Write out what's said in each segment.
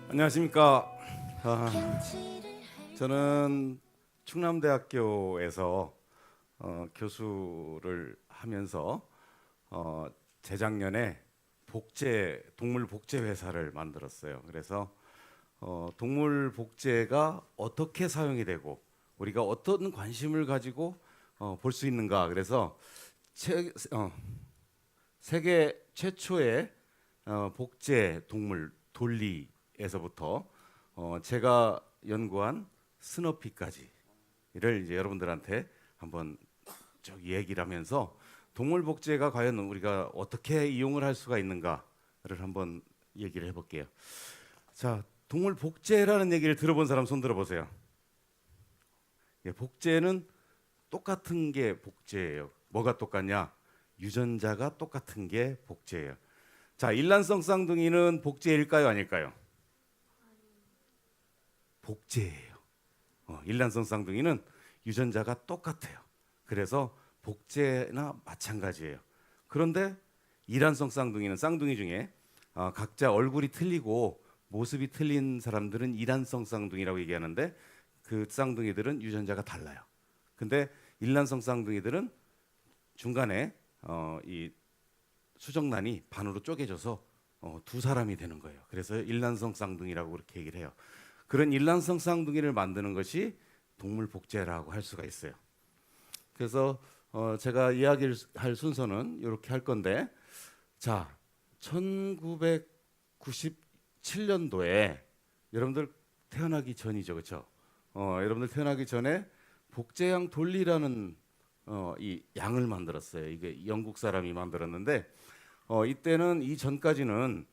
안녕하십니까. 저는 충남대학교에서 교수를 하면서 재작년에 동물 복제 회사를 만들었어요. 그래서 동물 복제가 어떻게 사용이 되고 우리가 어떤 관심을 가지고 볼 수 있는가. 그래서 세계 최초의 복제 동물 돌리에서부터 제가 연구한 스너피까지를 이제 여러분들한테 한번 쭉 얘기를 하면서 동물 복제가 과연 우리가 어떻게 이용을 할 수가 있는가를 한번 얘기를 해볼게요. 자, 동물 복제라는 얘기를 들어본 사람 손 들어보세요. 예, 복제는 똑같은 게 복제예요. 뭐가 똑같냐? 유전자가 똑같은 게 복제예요. 자, 일란성 쌍둥이는 복제일까요, 아닐까요? 복제예요. 일란성 쌍둥이는 유전자가 똑같아요. 그래서 복제나 마찬가지예요. 그런데 이란성 쌍둥이는 쌍둥이 중에 각자 얼굴이 틀리고 모습이 틀린 사람들은 이란성 쌍둥이라고 얘기하는데 그 쌍둥이들은 유전자가 달라요. 근데 일란성 쌍둥이들은 중간에 이 수정란이 반으로 쪼개져서 두 사람이 되는 거예요. 그래서 일란성 쌍둥이라고 그렇게 얘기를 해요. 그런 일란성 쌍둥이를 만드는 것이 동물 복제라고 할 수가 있어요. 그래서 제가 이야기를 할 순서는 이렇게 할 건데, 자, 1997년도에 여러분들 태어나기 전이죠, 그렇죠? 여러분들 태어나기 전에 복제양 돌리라는 이 양을 만들었어요. 이게 영국 사람이 만들었는데 이때는 이 전까지는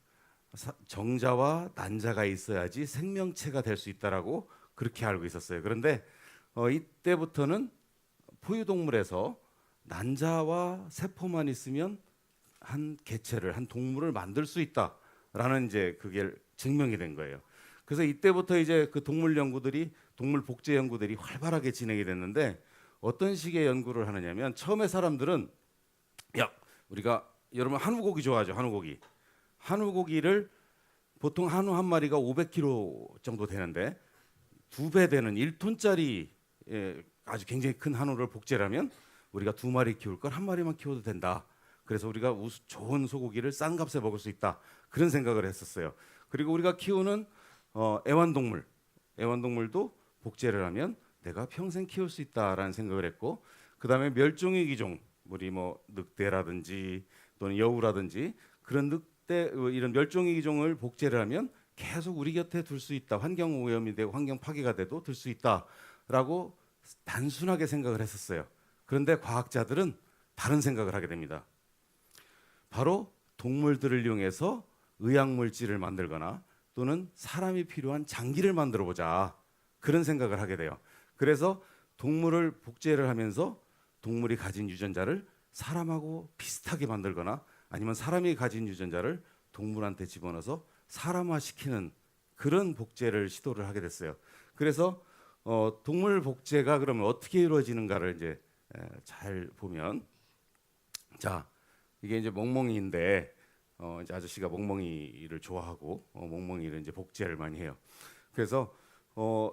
정자와 난자가 있어야지 생명체가 될 수 있다라고 그렇게 알고 있었어요. 그런데 이때부터는 포유동물에서 난자와 세포만 있으면 한 개체를 한 동물을 만들 수 있다라는 이제 그게 증명이 된 거예요. 그래서 이때부터 이제 그 동물 복제 연구들이 활발하게 진행이 됐는데 어떤 식의 연구를 하느냐면 처음에 사람들은 우리가 여러분 한우고기 좋아하죠? 한우고기를 보통 한우 한 마리가 500kg 정도 되는데 2배 되는 1톤짜리 아주 굉장히 큰 한우를 복제하면 우리가 2마리 키울 걸 1마리만 키워도 된다. 그래서 우리가 좋은 소고기를 싼 값에 먹을 수 있다. 그런 생각을 했었어요. 그리고 우리가 키우는 애완동물도 복제를 하면 내가 평생 키울 수 있다라는 생각을 했고, 그다음에 멸종위 기종, 우리 뭐 늑대라든지 또는 여우라든지 그런 늑대 이런 멸종위 기종을 복제를 하면 계속 우리 곁에 둘 수 있다. 환경 오염이 되고 환경 파괴가 돼도 둘 수 있다라고 단순하게 생각을 했었어요. 그런데 과학자들은 다른 생각을 하게 됩니다. 바로 동물들을 이용해서 의약물질을 만들거나 또는 사람이 필요한 장기를 만들어 보자. 그런 생각을 하게 돼요. 그래서 동물을 복제를 하면서 동물이 가진 유전자를 사람하고 비슷하게 만들거나 아니면 사람이 가진 유전자를 동물한테 집어넣어서 사람화시키는 그런 복제를 시도를 하게 됐어요. 그래서 동물 복제가 그러면 어떻게 이루어지는가를 이제 잘 보면, 자, 이게 이제 멍멍이인데 이제 아저씨가 멍멍이를 좋아하고 멍멍이를 이제 복제를 많이 해요. 그래서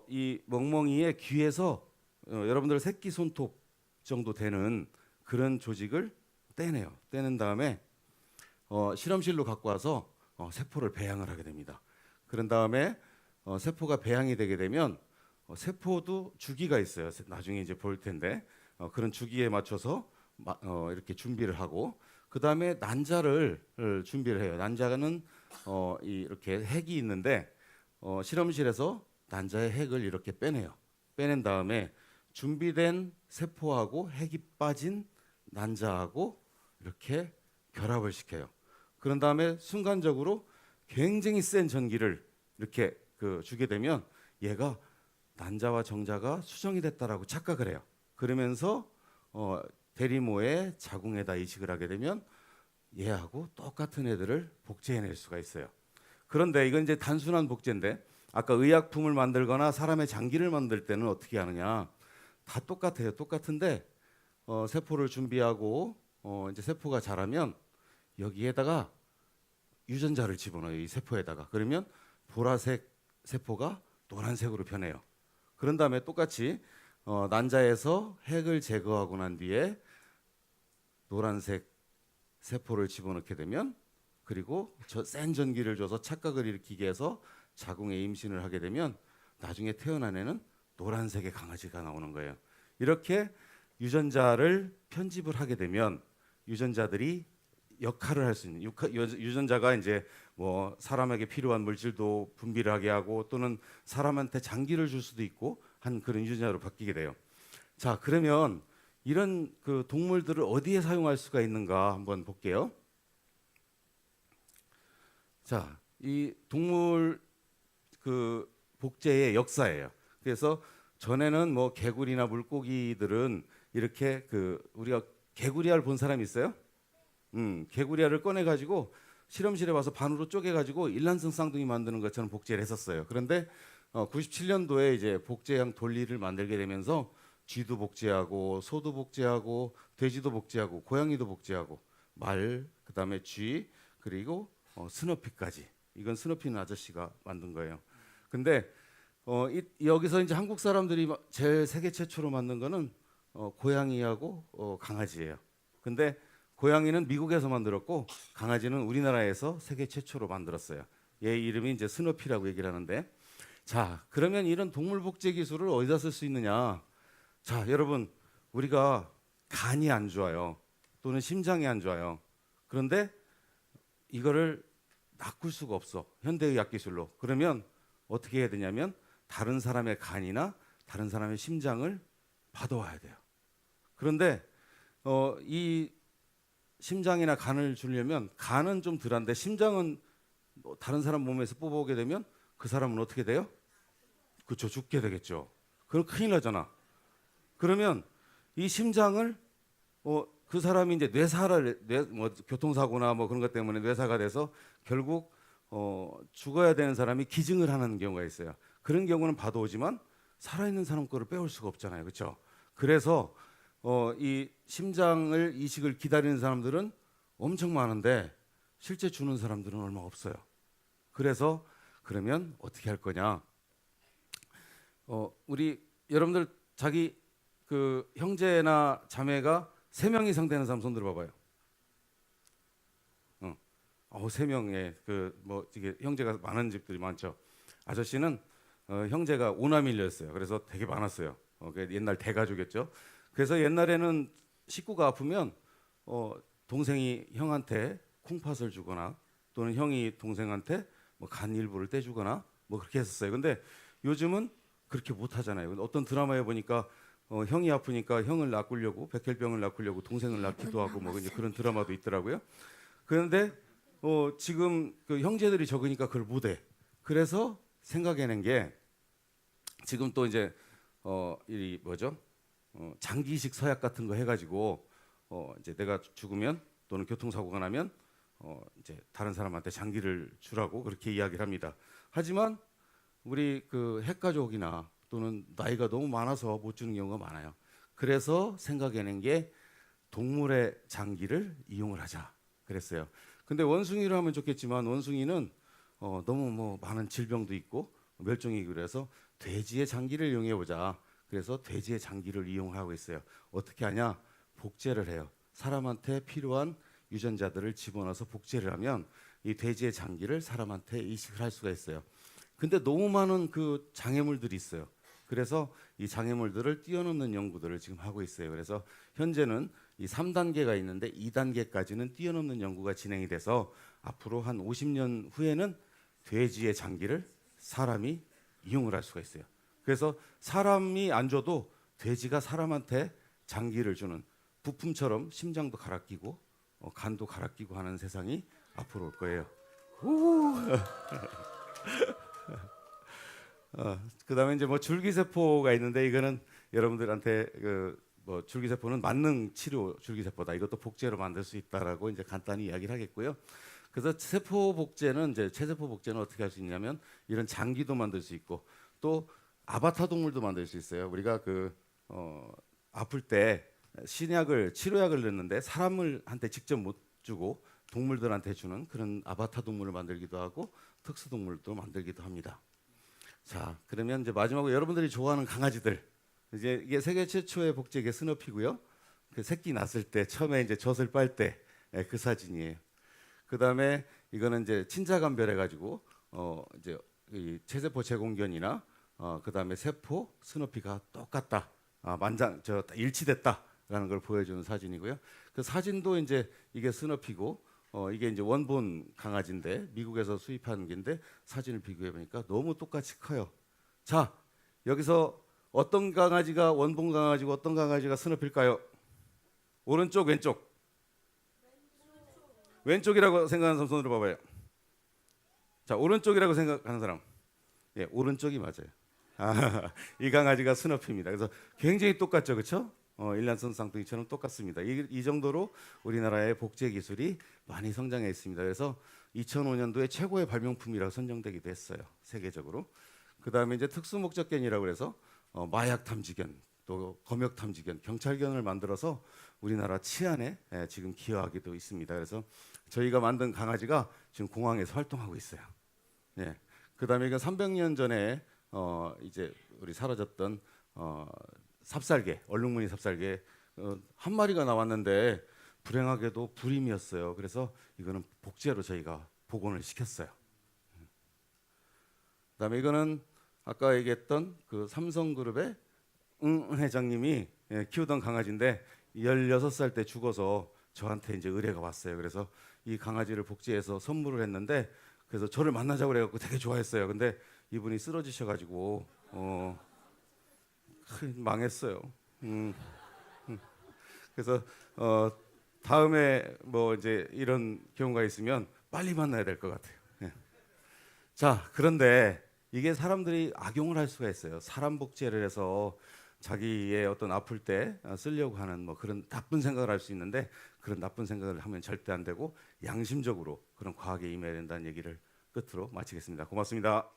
이 멍멍이의 귀에서 여러분들 새끼 손톱 정도 되는 그런 조직을 떼내요. 떼낸 다음에 실험실로 갖고 와서 세포를 배양을 하게 됩니다. 그런 다음에 세포가 배양이 되게 되면 세포도 주기가 있어요. 나중에 이제 볼 텐데 그런 주기에 맞춰서 이렇게 준비를 하고 그 다음에 난자를 준비를 해요. 난자는 이렇게 핵이 있는데 실험실에서 난자의 핵을 이렇게 빼내요. 빼낸 다음에 준비된 세포하고 핵이 빠진 난자하고 이렇게 결합을 시켜요. 그런 다음에 순간적으로 굉장히 센 전기를 이렇게 주게 되면 얘가 난자와 정자가 수정이 됐다라고 착각을 해요. 그러면서 대리모의 자궁에다 이식을 하게 되면 얘하고 똑같은 애들을 복제해낼 수가 있어요. 그런데 이건 이제 단순한 복제인데 아까 의약품을 만들거나 사람의 장기를 만들 때는 어떻게 하느냐? 다 똑같아요. 똑같은데 세포를 준비하고 이제 세포가 자라면 여기에다가 유전자를 집어넣어요. 이 세포에다가. 그러면 보라색 세포가 노란색으로 변해요. 그런 다음에 똑같이 난자에서 핵을 제거하고 난 뒤에 노란색 세포를 집어넣게 되면 그리고 센 전기를 줘서 착각을 일으키게 해서 자궁에 임신을 하게 되면 나중에 태어난 애는 노란색의 강아지가 나오는 거예요. 이렇게 유전자를 편집을 하게 되면 유전자들이 역할을 할 수 있는 유전자가 이제 뭐 사람에게 필요한 물질도 분비를 하게 하고 또는 사람한테 장기를 줄 수도 있고 한 그런 유전자로 바뀌게 돼요. 자, 그러면 이런 그 동물들을 어디에 사용할 수가 있는가 한번 볼게요. 자, 이 동물 그 복제의 역사예요. 그래서 전에는 뭐 개구리나 물고기들은 이렇게 그 우리가 개구리알 본 사람 있어요? 개구리알을 꺼내 가지고 실험실에 와서 반으로 쪼개 가지고 일란성 쌍둥이 만드는 것처럼 복제를 했었어요. 그런데 97년도에 이제 복제형 돌리를 만들게 되면서 쥐도 복제하고 소도 복제하고 돼지도 복제하고 고양이도 복제하고 말 그다음에 쥐 그리고 스너피까지. 이건 스너피는 아저씨가 만든 거예요. 근데 여기서 이제 한국 사람들이 제일 세계 최초로 만든 거는 고양이하고 강아지예요. 근데 고양이는 미국에서 만들었고 강아지는 우리나라에서 세계 최초로 만들었어요. 얘 이름이 이제 스너피라고 얘기를 하는데 자, 그러면 이런 동물 복제 기술을 어디다 쓸 수 있느냐? 자, 여러분 우리가 간이 안 좋아요. 또는 심장이 안 좋아요. 그런데 이거를 낚을 수가 없어. 현대의학 기술로. 그러면 어떻게 해야 되냐면 다른 사람의 간이나 다른 사람의 심장을 받아와야 돼요. 그런데 이 심장이나 간을 주려면 간은 좀 덜한데 심장은 다른 사람 몸에서 뽑아오게 되면 그 사람은 어떻게 돼요? 그렇죠. 죽게 되겠죠. 그럼 큰일 나잖아. 그러면 이 심장을 그 사람이 이제 뭐 교통사고나 뭐 그런 것 때문에 뇌사가 돼서 결국 죽어야 되는 사람이 기증을 하는 경우가 있어요. 그런 경우는 받아오지만 살아있는 사람 거를 빼올 수가 없잖아요. 그렇죠? 그래서 이 심장을 이식을 기다리는 사람들은 엄청 많은데 실제 주는 사람들은 얼마 없어요. 그래서 그러면 어떻게 할 거냐? 우리 여러분들 자기 그 형제나 자매가 3명 이상 되는 사람 손 들어봐봐요. 3명에 그 뭐 이게 형제가 많은 집들이 많죠. 아저씨는 형제가 오남일녀였어요. 그래서 되게 많았어요. 옛날 대가족이었죠. 그래서 옛날에는 식구가 아프면 동생이 형한테 콩팥을 주거나 또는 형이 동생한테 뭐 간 일부를 떼주거나 뭐 그렇게 했었어요. 근데 요즘은 그렇게 못 하잖아요. 어떤 드라마에 보니까 형이 아프니까 형을 낚으려고 백혈병을 낚으려고 동생을 낳기도 하고 뭐 이제 그런 드라마도 있더라고요. 그런데 지금 그 형제들이 적으니까 그걸 못해. 그래서 생각해낸 게 지금 또 이제 이 뭐죠? 장기이식 서약 같은 거 해가지고 이제 내가 죽으면 또는 교통사고가 나면 이제 다른 사람한테 장기를 주라고 그렇게 이야기를 합니다. 하지만 우리 그 핵가족이나 또는 나이가 너무 많아서 못 주는 경우가 많아요. 그래서 생각해낸 게 동물의 장기를 이용을 하자 그랬어요. 근데 원숭이를 하면 좋겠지만 원숭이는 너무 뭐 많은 질병도 있고 멸종이고 그래서 돼지의 장기를 이용해 보자. 그래서 돼지의 장기를 이용하고 있어요. 어떻게 하냐? 복제를 해요. 사람한테 필요한 유전자들을 집어넣어서 복제를 하면 이 돼지의 장기를 사람한테 이식을 할 수가 있어요. 근데 너무 많은 그 장애물들이 있어요. 그래서 이 장애물들을 뛰어넘는 연구들을 지금 하고 있어요. 그래서 현재는 이 3단계가 있는데 2단계까지는 뛰어넘는 연구가 진행이 돼서 앞으로 한 50년 후에는 돼지의 장기를 사람이 이용을 할 수가 있어요. 그래서 사람이 안 줘도 돼지가 사람한테 장기를 주는 부품처럼 심장도 갈아 끼고 간도 갈아 끼고 하는 세상이 앞으로 올 거예요. 그다음에 이제 뭐 줄기세포가 있는데 이거는 여러분들한테 그 뭐 줄기세포는 만능 치료 줄기세포다. 이것도 복제로 만들 수 있다라고 이제 간단히 이야기를 하겠고요. 그래서 세포 복제는 이제 체세포 복제는 어떻게 할 수 있냐면 이런 장기도 만들 수 있고 또 아바타 동물도 만들 수 있어요. 우리가 아플 때 신약을 치료약을 넣는데 사람을 한테 직접 못 주고 동물들한테 주는 그런 아바타 동물을 만들기도 하고 특수 동물도 만들기도 합니다. 자, 그러면 이제 마지막으로 여러분들이 좋아하는 강아지들. 이제 이게 세계 최초의 복제계 스너피고요. 그 새끼 낳았을 때 처음에 이제 젖을 빨 때 그 사진이에요. 그다음에 이거는 이제 친자간별해 가지고 이제 이 체세포 제공견이나 그다음에 세포 스누피가 똑같다. 만장 일치됐다라는 걸 보여주는 사진이고요. 그 사진도 이제 이게 스누피고 이게 이제 원본 강아지인데 미국에서 수입한 개인데 사진을 비교해 보니까 너무 똑같이 커요. 자, 여기서 어떤 강아지가 원본 강아지고 어떤 강아지가 스누피일까요? 오른쪽, 왼쪽. 왼쪽이라고 생각하는 사람 손으로 봐봐요. 자, 오른쪽이라고 생각하는 사람. 예, 오른쪽이 맞아요. 이 강아지가 스너피입니다. 그래서 굉장히 똑같죠, 그렇죠? 일란성 쌍둥이처럼 똑같습니다. 이 정도로 우리나라의 복제 기술이 많이 성장해 있습니다. 그래서 2005년도에 최고의 발명품이라고 선정되기도 했어요, 세계적으로. 그 다음에 이제 특수 목적견이라고 해서 마약 탐지견, 또 검역 탐지견, 경찰견을 만들어서 우리나라 치안에 지금 기여하기도 있습니다. 그래서 저희가 만든 강아지가 지금 공항에서 활동하고 있어요. 예. 그다음에 이건 300년 전에 이제 우리 사라졌던 삽살개, 얼룩무늬 삽살개 한 마리가 나왔는데 불행하게도 불임이었어요. 그래서 이거는 복제로 저희가 복원을 시켰어요. 그다음에 이거는 아까 얘기했던 그 삼성그룹의 회장님이 키우던 강아지인데 16살 때 죽어서 저한테 이제 의뢰가 왔어요. 그래서 이 강아지를 복제해서 선물을 했는데 그래서 저를 만나자고 그래갖고 되게 좋아했어요. 근데 이분이 쓰러지셔가지고 망했어요. 그래서 다음에 뭐 이제 이런 경우가 있으면 빨리 만나야 될 것 같아요. 예. 자, 그런데 이게 사람들이 악용을 할 수가 있어요. 사람 복제를 해서 자기의 어떤 아플 때 쓰려고 하는 뭐 그런 나쁜 생각을 할 수 있는데 그런 나쁜 생각을 하면 절대 안 되고 양심적으로 그런 과학에 임해야 된다는 얘기를 끝으로 마치겠습니다. 고맙습니다.